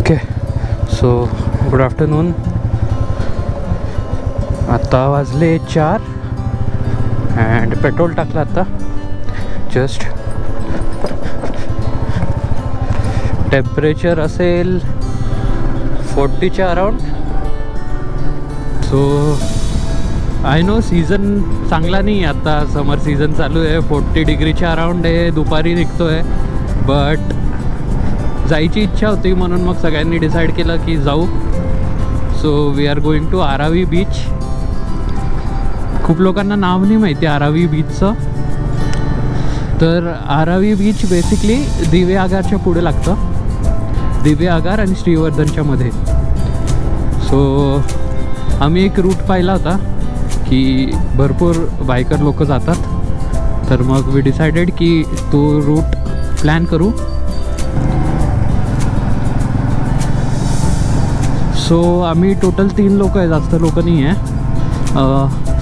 Okay so good afternoon. आता वाजले 4 and petrol टाकलं आता जस्ट. टेम्परेचर असेल 40च्या around. So I know season चांगला नाही, आता समर सीझन चालू आहे. 40 डिग्रीच्या अराउंड आहे, दुपारी निघतो आहे. बट जायची इच्छा होती म्हणून मग सगळ्यांनी डिसाईड केलं की जाऊ. So we are going to Aaravi beach. खूप लोकांना नाव नाही माहिती आरावी बीचचं. तर आरावी बीच बेसिकली दिवे आगारच्या पुढे लागतं, दिवे आगार आणि श्रीवर्धनच्या मध्ये. सो आम्ही एक रूट पाहिला होता की भरपूर बायकर लोक जातात, तर मग वी डिसाइडेड की तो रूट प्लॅन करू. सो आम्ही टोटल 3 लोक आहे, जास्त लोक नाही आहे.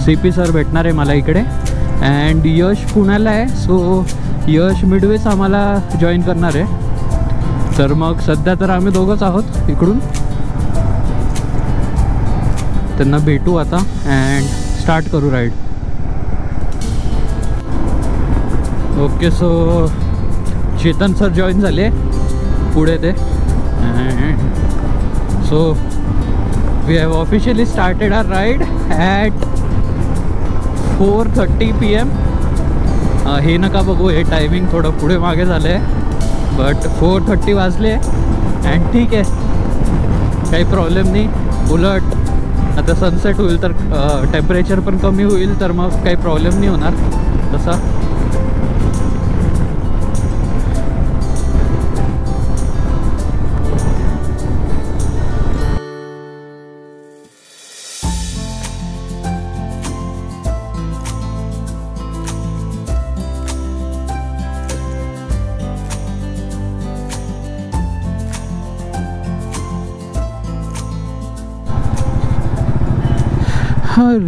CP सर भेटणार आहे मला इकडे अँड यश पुण्याला आहे. सो यश मिडवेस आम्हाला जॉईन करणार आहे. तर मग सध्या तर आम्ही दोघंच आहोत इकडून. त्यांना भेटू आता अँड स्टार्ट करू ride. Okay so Chetan sir join झाले पुढे ते. So we have officially started our ride at 4:30 PM. हे नका बघू, हे टायमिंग थोडं पुढे मागे झालं आहे, बट 4:30 वाजले अँड ठीक आहे, काही प्रॉब्लेम नाही. उलट आता सनसेट होईल तर टेम्परेचर पण कमी होईल, तर मग काही प्रॉब्लेम नाही होणार तसा.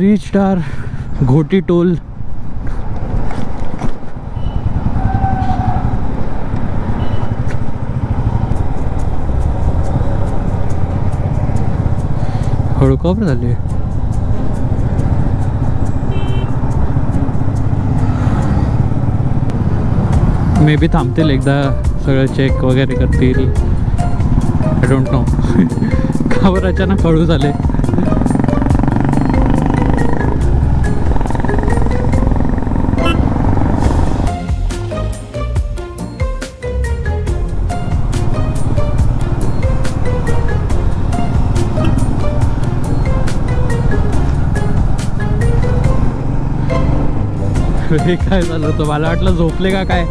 Reached our Ghoti toll. हळू कवर झाली. मे बी थांबतील, एकदा सगळं चेक वगैरे करतील. आय डोंट नो का बरं अचानक हळू झाले. हे काय झालं होतं, मला वाटलं झोपले का काय.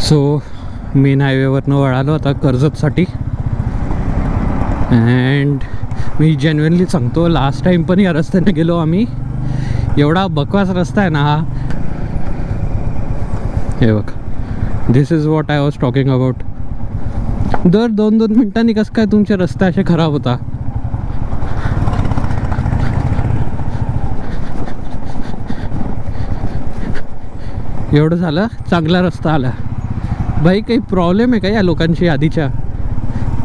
सो मेन हायवेवरनं वळालो आता कर्जतसाठी. अँड मी जेन्युइनली सांगतो, लास्ट टाईम पण या रस्त्याने गेलो आम्ही. एवढा बकवास रस्ता आहे ना हा. हे बघ, this is what I was talking about. दर 2-2 मिनटांनी कसं काय तुमचे रस्ते असे खराब होता. एवढं झालं, चांगला रस्ता आला. भाई काही प्रॉब्लेम आहे का या लोकांची आधीच्या?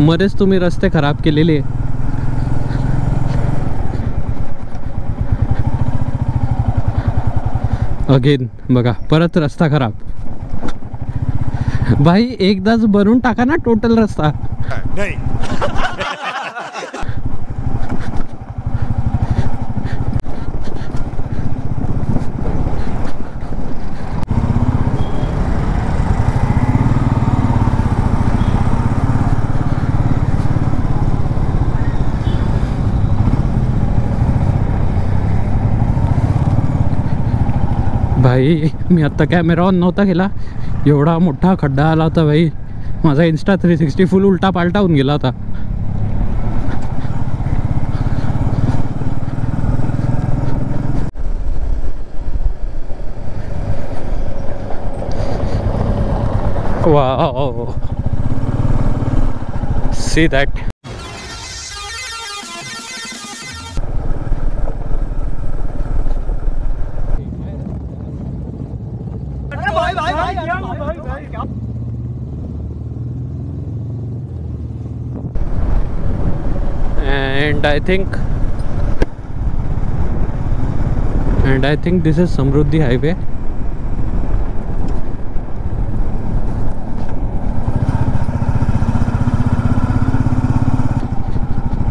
मध्येच तुम्ही रस्ते खराब केलेले. अगेन बघा, परत रस्ता खराब. भाई एकदाच बनवून टाका ना टोटल रस्ता. नहीं. भाई मी आत्ता कॅमेरा ऑन नव्हता केला, एवढा मोठा खड्डा आला होता भाई. माझा इन्स्टा 360 फुल उलटा पालटा होऊन गेला होता. Wow, see that. And I think this is Samruddhi Highway.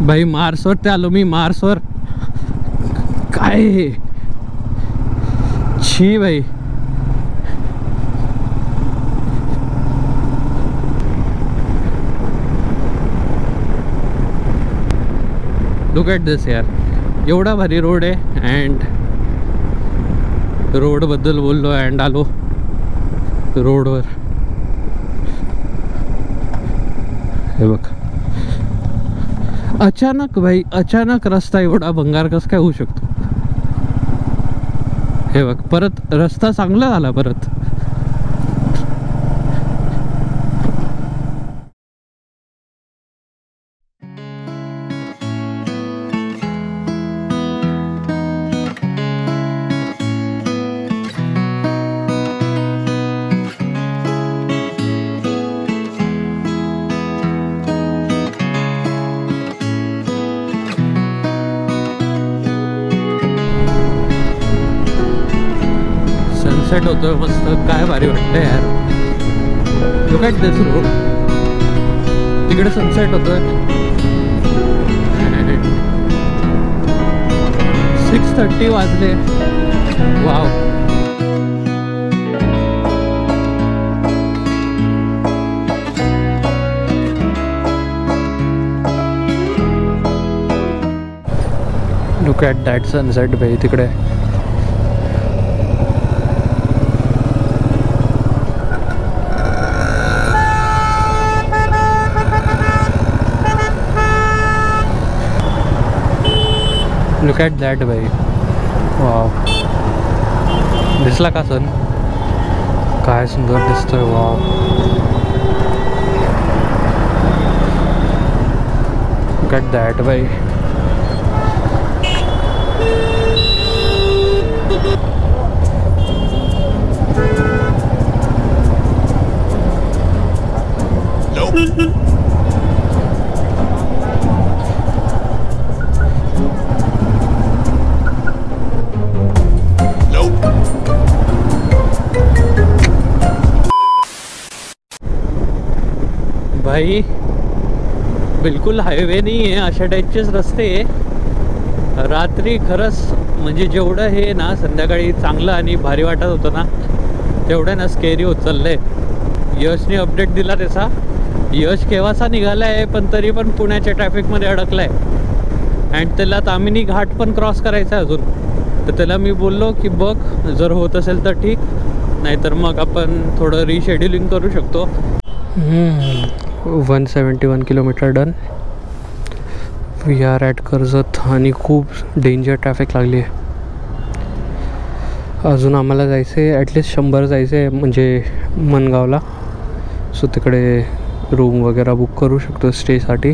भाई मार्सवर ते आलो मी, मार्सवर. काय हे? छी भाई. लुक ॲट दिस यार, एवढा भारी रोड आहे. अँड रोडबद्दल बोललो अँड आलो रोडवर. हे बघ, अचानक भाई, अचानक रस्ता एवढा भंगार कसं काय होऊ शकतो. हे बघ, परत रस्ता चांगला झाला परत. सनसेट होतोय मस्त, काय भारी वाटतंय यार. Look at this road. तिकडे सनसेट होतोय. 6:30 वाजले. वाव. लुक ॲट दॅट सनसेट भाई तिकडे. लुक ॲट दॅट भाई. वाव, दिसला का सन? काय सुंदर दिसतोय. वाव. लुक ॲट दॅट भाई. भाई बिलकुल हायवे नाही आहे, अशा टाईपचेच रस्ते आहे. रात्री खरंच म्हणजे जेवढं हे ना संध्याकाळी चांगलं आणि भारी वाटत होतं ना, तेवढं ना स्केरी होत चाललंय. यशने अपडेट दिला त्याचा. यश केव्हाचा निघाला आहे, पण तरी पण पुण्याच्या ट्रॅफिकमध्ये अडकला आहे. अँड त्याला तामिनी घाट पण क्रॉस करायचा आहे अजून. तर त्याला मी बोललो की बघ, जर होत असेल तर ठीक, नाहीतर मग आपण थोडं रिशेड्युलिंग करू शकतो. 171 kilometre done. We are at Karjat आणि खूप डेंजर ट्रॅफिक लागली आहे. अजून आम्हाला जायचं आहे, ॲटलिस्ट 100 जायचं आहे म्हणजे मनगावला. सो तिकडे रूम वगैरे बुक करू शकतो स्टेसाठी.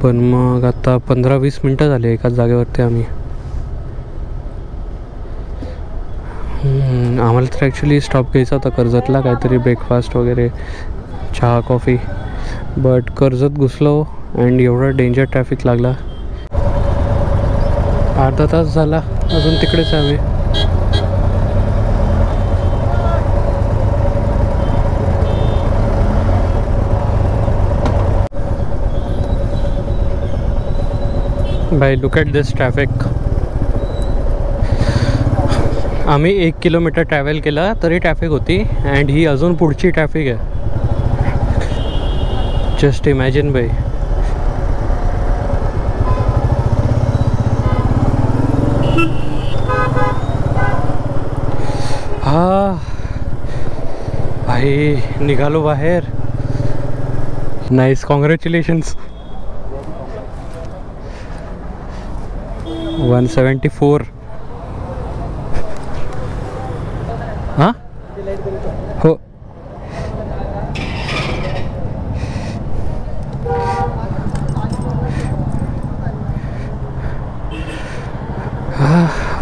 पण मग आता 15-20 मिनटं झाले एकाच जागेवरती आम्ही. आम्हाला तर ॲक्च्युली स्टॉप घ्यायचा होता कर्जतला, काहीतरी ब्रेकफास्ट वगैरे, चहा कॉफी. बट कर्जत घुसलो अँड एवढा डेंजर ट्रॅफिक लागला. अर्धा तास झाला अजून तिकडेच आहे. भाई लुक ॲट दिस ट्रॅफिक. आम्ही 1 किलोमीटर ट्रॅव्हल केला तरी ट्रॅफिक होती अँड ही अजून पुढची ट्रॅफिक आहे. जस्ट इमॅजिन भाई. हा भाई निघालो बाहेर. Nice, congratulations. 174. हां हो.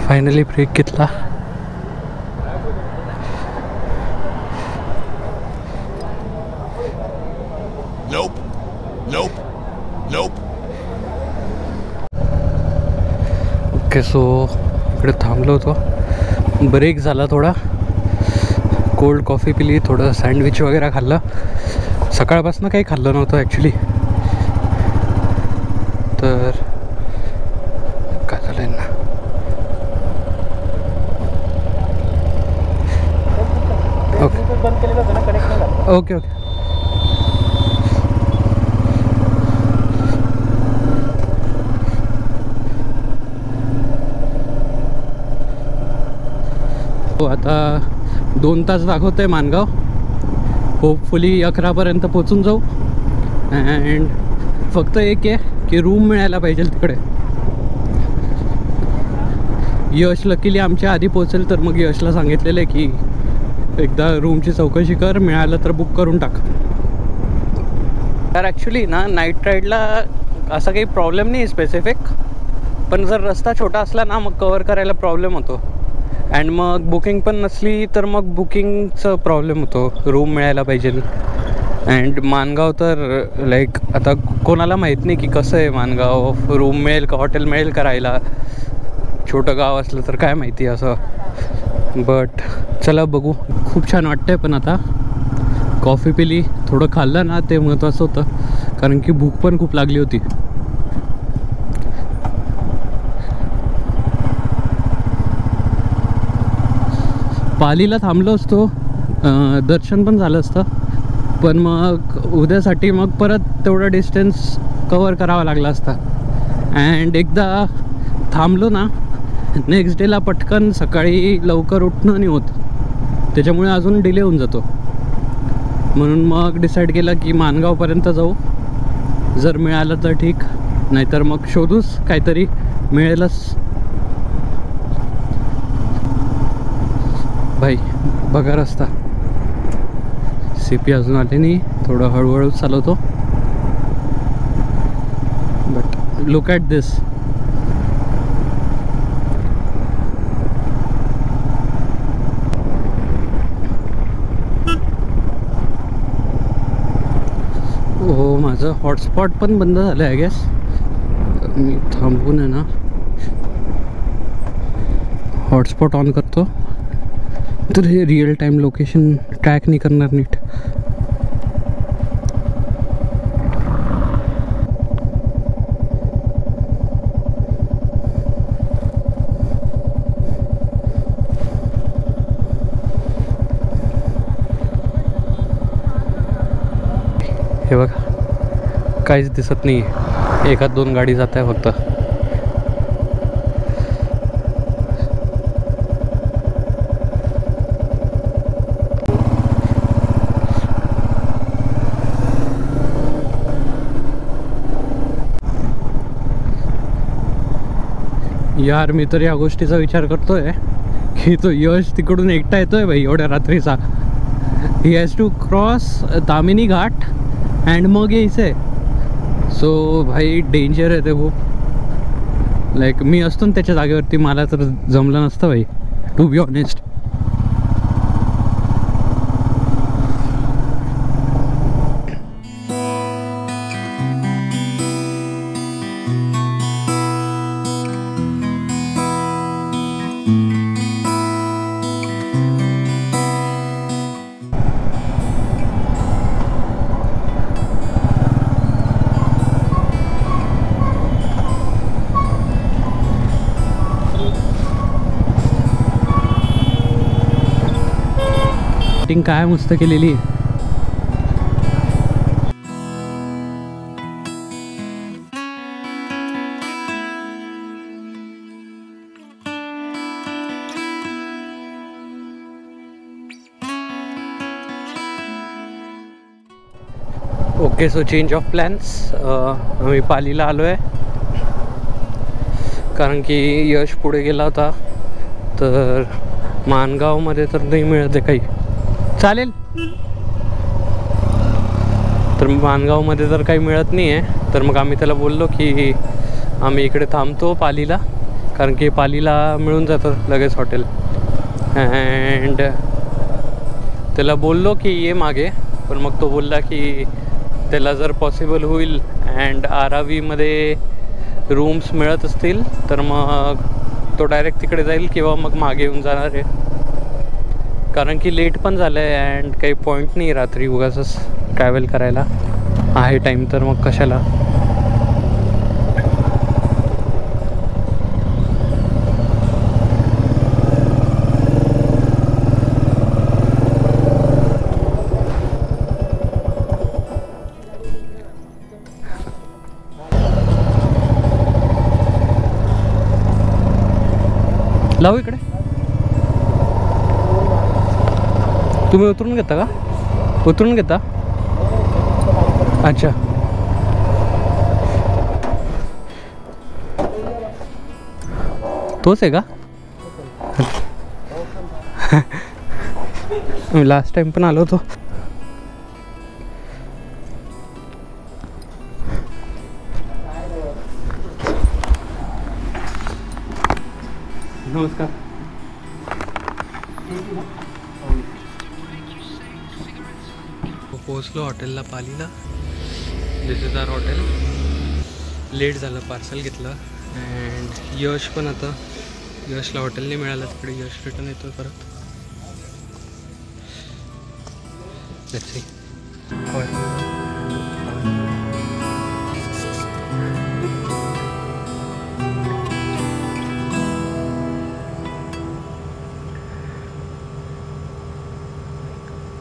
फायनली ब्रेक घेतला. ओके, सो इकडे थांबलो होतो. ब्रेक झाला थोडा. कोल्ड कॉफी पिली, थोडं सँडविच वगैरे खाल्लं. सकाळपासून काही खाल्लं नव्हतं ॲक्च्युली. तर काय झालं ना, ओके ओके ओके. हो, आता 2 तास दाखवतं आहे मानगाव. होपफुली 11पर्यंत पोचून जाऊ. अँड फक्त एक आहे की रूम मिळायला पाहिजे तिकडे. यश लकीली आमच्या आधी पोचेल, तर मग यशला सांगितलेलं आहे की एकदा रूमची चौकशी कर, मिळालं तर बुक करून टाक. तर ॲक्च्युली ना नाईट राईडला असा काही प्रॉब्लेम नाही स्पेसिफिक, पण जर रस्ता छोटा असला ना मग कवर करायला प्रॉब्लेम होतो. अँड मग बुकिंग पण नसली तर मग बुकिंगचं प्रॉब्लेम होतो. रूम मिळायला पाहिजे. अँड मानगाव तर लाईक आता कोणाला माहीत नाही की कसं आहे मानगाव. रूम मिळेल का, हॉटेल मिळेल का राहायला. छोटं गाव असलं तर काय माहिती असं. बट चला बघू. खूप छान वाटतं आहे. पण आता कॉफी पिली, थोडं खाल्लं ना, ते महत्त्वाचं होतं, कारण की भूक पण खूप लागली होती. पालीला थांबलो असतो, दर्शन पण झालं असतं, पण मग उद्यासाठी मग परत तेवढा डिस्टन्स कवर करावा लागला असता. अँड एकदा थांबलो ना, नेक्स्ट डेला पटकन सकाळी लवकर उठणं नाही होत, त्याच्यामुळे अजून डिले होऊन जातो. म्हणून मग डिसाईड केलं की मानगावपर्यंत जाऊ. जर मिळालं तर ठीक, नाहीतर मग शोधूच काहीतरी, मिळेलच. भाई बघा रस्ता. CP अजून आले नाही, थोडं हळूहळू चालवतो. But look at this. हो, माझं हॉटस्पॉट पण बंद झालं आय गेस. मी थांबून आहे ना हॉटस्पॉट ऑन करतो, तर हे रिअल टाईम लोकेशन ट्रॅक नाही करणार नीट. हे बघा, काहीच दिसत नाही. 1-2 गाडी जात आहे फक्त. यार मी तर या गोष्टीचा विचार करतोय की तो यश तिकडून एकटा येतोय भाई एवढ्या रात्रीचा. He has to cross Tamhini ghat and मग यायचं आहे. सो भाई डेंजर आहे ते खूप. लाईक मी असतो ना त्याच्या जागेवरती, मला तर जमलं नसतं भाई, टू बी ऑनेस्ट. लाइटिंग काय मस्त केलेली आहे. Okay, so change of plans. आम्ही पालीला आलो आहे कारण की यश पुढे गेला होता, तर माणगावमध्ये तर नाही मिळत आहे काही. चालेल, तर माणगावमध्ये तर काही मिळत नाही आहे, तर मग आम्ही त्याला बोललो की आम्ही इकडे थांबतो पालीला, कारण की पालीला मिळून जातं लगेच हॉटेल. अँड त्याला बोललो की ये मागे, पण मग तो बोलला की त्याला जर पॉसिबल होईल अँड आरावीमध्ये रूम्स मिळत असतील तर मग तो डायरेक्ट तिकडे जाईल किंवा मग मागे येऊन जाणार आहे, कारण की लेट पण झालं आहे अँड काही पॉईंट नाही रात्री उगाचच ट्रॅव्हल करायला. आहे टाईम तर मग कशाला. लावू इकडे. तुम्ही उतरून घेता का? उतरून घेता? अच्छा, तोच आहे का? मी लास्ट टाइम पण आलो होतो. नमस्कार. पोहोचलो हॉटेलला पालीला. This is our hotel. Late झालं, पार्सल घेतलं अँड यश पण आता, यशला हॉटेल नाही मिळालं तिकडे. यश रिटर्न येतो परत. Let's see.